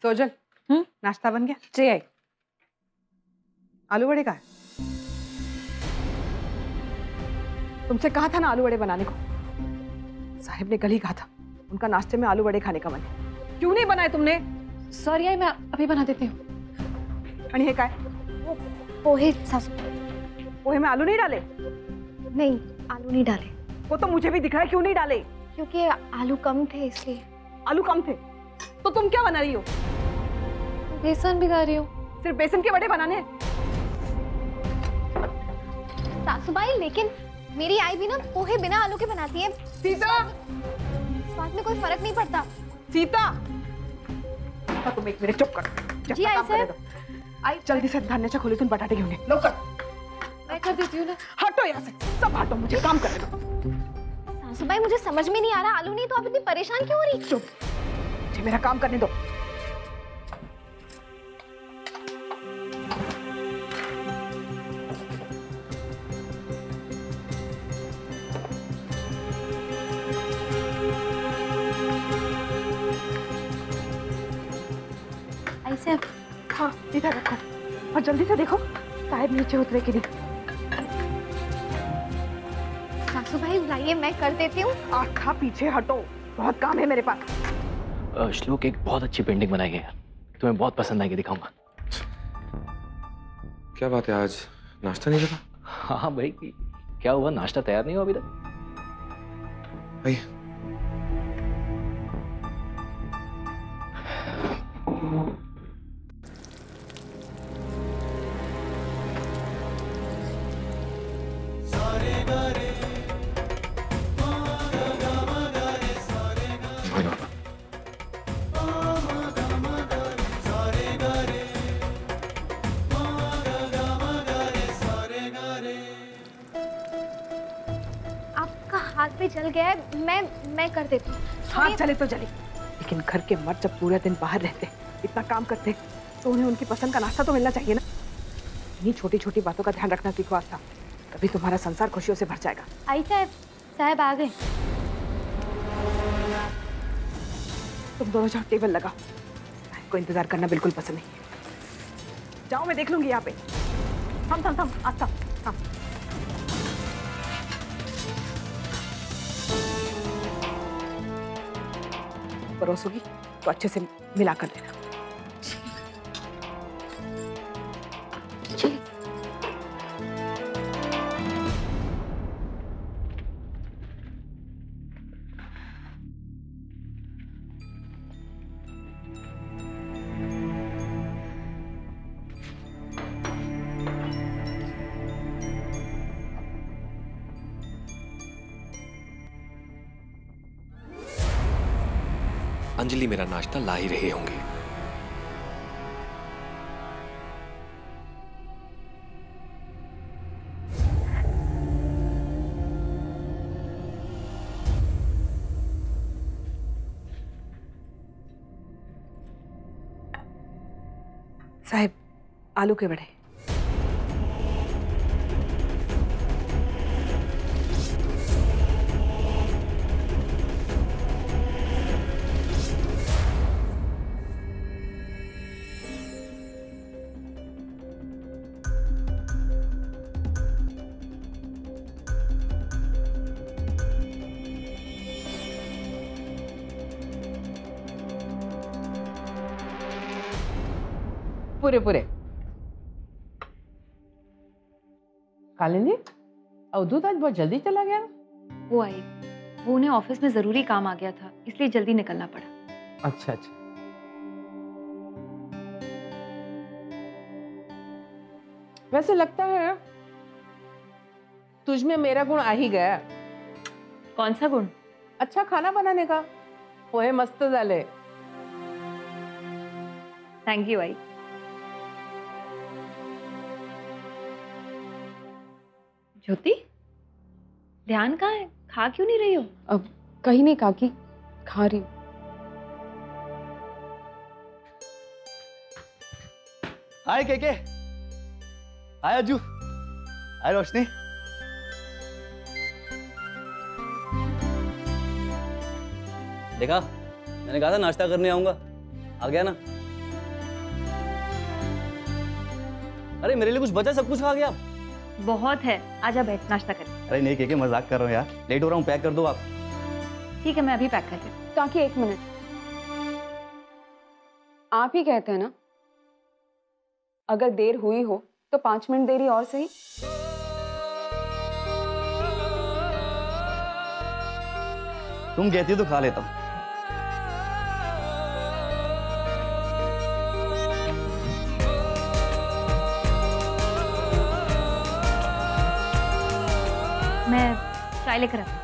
सोजल, नाश्ता बन गया? जी आई। आलू वड़े का है? तुमसे कहा था ना आलू वड़े बनाने को। साहिब ने कल ही कहा था उनका नाश्ते में आलू वड़े खाने का मन है। क्यों नहीं बनाए तुमने? सॉरी आई, मैं अभी बना देती हूँ। आणि हे काय? पोहे सासू। पोहे में आलू नहीं डाले? नहीं, आलू नहीं डाले। वो तो मुझे भी दिख रहा है, क्यों नहीं डाले? क्योंकि आलू कम थे इसलिए। आलू कम थे तो तुम क्या बना रही हो? बेसन भिगा रही हूँ। सिर्फ बेसन के वड़े बनाने हैं? सासूबाई, लेकिन मेरी आई भी ना पोहे बिना आलू के बनाती है। सीता, स्वाद में कोई फर्क नहीं पड़ता। सीता, तुम एक मिनट चुप कर। जी आई सर। आई जल्दी से धान्याच्या खोलीतून बटाटे घेऊन ये, लवकर। मैं कर देती हूँ ना। हटो यहाँ से, सब हटो, मुझे काम करने दो। सासूबाई, मुझे समझ में नहीं आ रहा, आलू नहीं तो आप इतनी परेशान क्यों हो रही? चुप, मुझे मेरा काम करने दो। ऐसे हाँ, इधर रखो और जल्दी से देखो साहिब नीचे उतरे कि नहीं। सासूबाई बुलाइए, मैं कर देती हूँ। आखा पीछे हटो, बहुत काम है मेरे पास। श्लोक एक बहुत अच्छी पेंटिंग बनाई है, तुम्हें बहुत पसंद आएगी, दिखाऊंगा। क्या बात है, आज नाश्ता नहीं करा? हाँ भाई, क्या हुआ, नाश्ता तैयार नहीं हुआ अभी तक? भाई आपका हाथ पे जल गया है, मैं कर देती हूँ। हाथ चले तो चले, लेकिन घर के मर्द जब पूरे दिन बाहर रहते, इतना काम करते, तो उन्हें उनकी पसंद का नाश्ता तो मिलना चाहिए ना। इन्हीं छोटी छोटी बातों का ध्यान रखना सीखो आस्था, तभी तुम्हारा संसार खुशियों से भर जाएगा। आई साहब, साहब आ गए। तुम दोनों जाओ, टेबल लगाओ, साहिब को इंतजार करना बिल्कुल पसंद नहीं है। जाओ, मैं देख लूंगी यहाँ पे। थम आस्था, हाँ। परोसोगी तो अच्छे से मिला कर देना। अंजलि मेरा नाश्ता ला ही रहे होंगे। साहिब, आलू के वड़े। पूरे पूरे। कालिंदी, अवधूत आज बहुत जल्दी चला गया। वो आई, वो उन्हें ऑफिस में जरूरी काम आ गया था, इसलिए जल्दी निकलना पड़ा। अच्छा अच्छा। वैसे लगता है तुझ में मेरा गुण आ ही गया। कौन सा गुण? अच्छा खाना बनाने का। पोहे मस्त झाले। थैंक यू आई। ज्योति, ध्यान कहाँ है? खा क्यों नहीं रही हो? अब कहीं नहीं काकी, खा रही हूँ। हाय केके, हाय अज्जू, हाय रोशनी। देखा, मैंने कहा था नाश्ता करने आऊंगा, आ गया ना। अरे मेरे लिए कुछ बचा? सब कुछ खा गया आप? बहुत है, आजा बैठ नाश्ता कर। अरे नहीं के मजाक कर रहा हूँ यार, लेट हो रहा हूँ, पैक कर दो आप। ठीक है, मैं अभी पैक करती हूँ। काकी 1 मिनट, आप ही कहते हैं ना अगर देर हुई हो तो 5 मिनट देरी और सही। तुम कहती हो तो खा लेता हूँ। मैं चाय लेकर आती हूँ।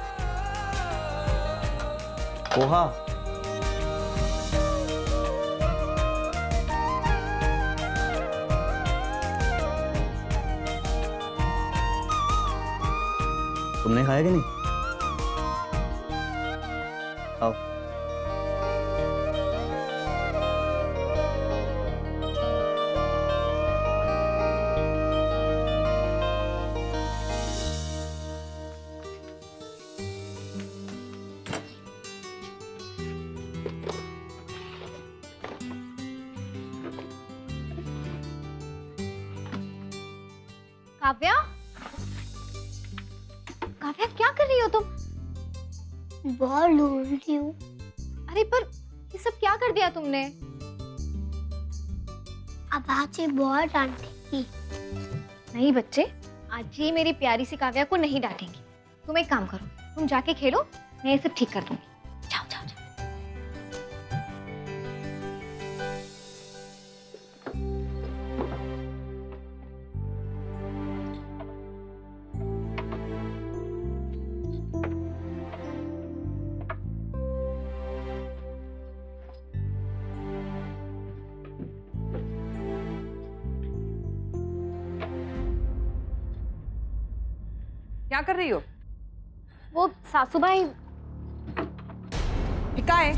पोहा? तुमने खाया कि नहीं? आओ। काव्या, काव्या क्या कर रही हो तुम? बॉल ढूंढ रही हूँ। अरे पर ये सब क्या कर दिया तुमने? अब आज ये बॉल डांटेगी। नहीं बच्चे, आज ये मेरी प्यारी सी काव्या को नहीं डांटेंगी। तुम एक काम करो, तुम जाके खेलो, मैं ये सब ठीक कर दूंगी। जाओ जाओ जाओ। क्या कर रही हो? वो सासूबाई। क्या है?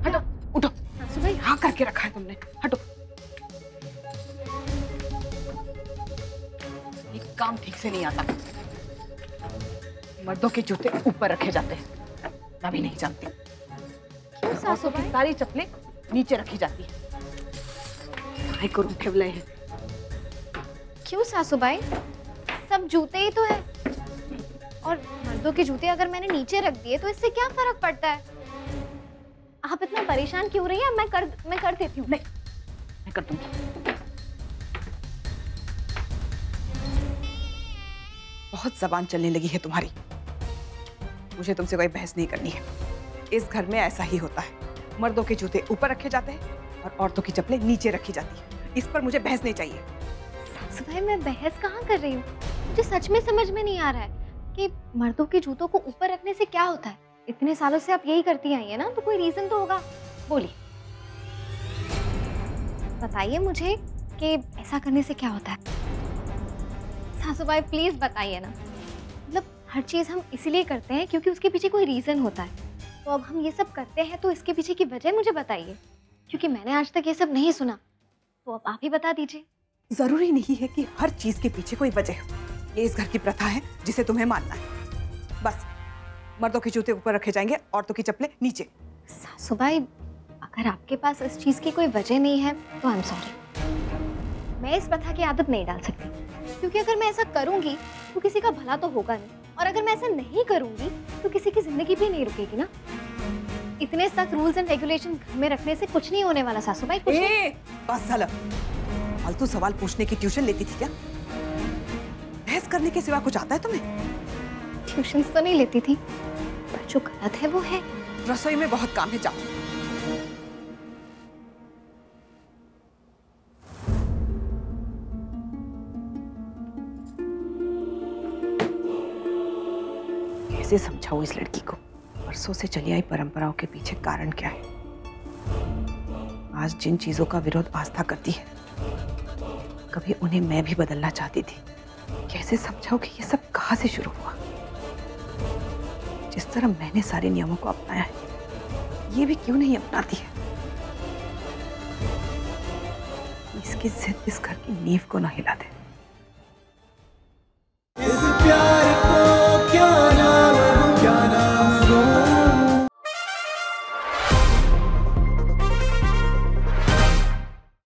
हटो, उठो। सासूबाई हाँ करके रखा है तुमने, हटो। ये काम ठीक से नहीं आता। मर्दों के जूते ऊपर रखे जाते हैं, मैं भी नहीं जानती। क्यों सासूबाई? सारी चप्पलें नीचे रखी जाती है। काय करून ठेवलंय है? क्यों सासूबाई? सब जूते ही तो है, और मर्दों के जूते अगर मैंने नीचे रख दिए तो इससे क्या फर्क पड़ता है? आप इतना परेशान क्यों रही हैं? मैं कर देती हूँ। नहीं, मैं कर दूंगी। बहुत जबान चलने लगी है तुम्हारी। मुझे तुमसे कोई बहस नहीं करनी है। इस घर में ऐसा ही होता है, मर्दों के जूते ऊपर रखे जाते हैं और औरतों की चप्पलें नीचे रखी जाती है। इस पर मुझे बहस नहीं चाहिए। सासूबाई, मैं बहस कहाँ कर रही हूँ? मुझे सच में समझ में नहीं आ रहा है कि मर्दों के जूतों को ऊपर रखने से क्या होता है। इतने सालों से आप यही करती आई है ना, तो कोई रीजन तो होगा। बोलिए, बताइए मुझे कि ऐसा करने से क्या होता है। सासूबाई प्लीज बताइए ना। मतलब हर चीज हम इसीलिए करते हैं क्योंकि उसके पीछे कोई रीजन होता है। तो अब हम ये सब करते हैं तो इसके पीछे की वजह मुझे बताइए, क्योंकि मैंने आज तक ये सब नहीं सुना। तो अब आप ही बता दीजिए। जरूरी नहीं है कि हर चीज के पीछे कोई वजह हो। ये इस घर की प्रथा है जिसे तुम्हें मानना है। बस मर्दों के जूते ऊपर रखे जाएंगे, औरतों की चप्पलें नीचे। सासूबाई, अगर आपके पास इस चीज की कोई वजह नहीं है तो आई एम सॉरी। मैं इस प्रथा की आदत नहीं डाल सकती, क्योंकि अगर मैं ऐसा करूंगी तो किसी का भला तो होगा नहीं, और अगर मैं ऐसा नहीं करूंगी तो किसी की जिंदगी भी नहीं रुकेगी ना। इतने सख्त रूल्स एंड रेगुलेशंस घर में रखने से कुछ नहीं होने वाला सासूबाई। कुछ नहीं। बस साला फालतू सवाल पूछने की ट्यूशन लेती थी क्या? बहस करने के सिवा कुछ आता है तुम्हें? ट्यूशंस तो नहीं लेती थी, पर जो गलत है वो है। रसोई में बहुत काम है, जाओ। कैसे समझाऊं इस लड़की को? वर्षों से चली आई परंपराओं के पीछे कारण क्या है? आज जिन चीजों का विरोध आस्था करती है, कभी उन्हें मैं भी बदलना चाहती थी। कैसे समझाऊं कि ये सब कहां से शुरू हुआ? जिस तरह मैंने सारे नियमों को अपनाया है, ये भी क्यों नहीं अपनाती है? इसकी जिद इस घर की नींव को ना हिला दे।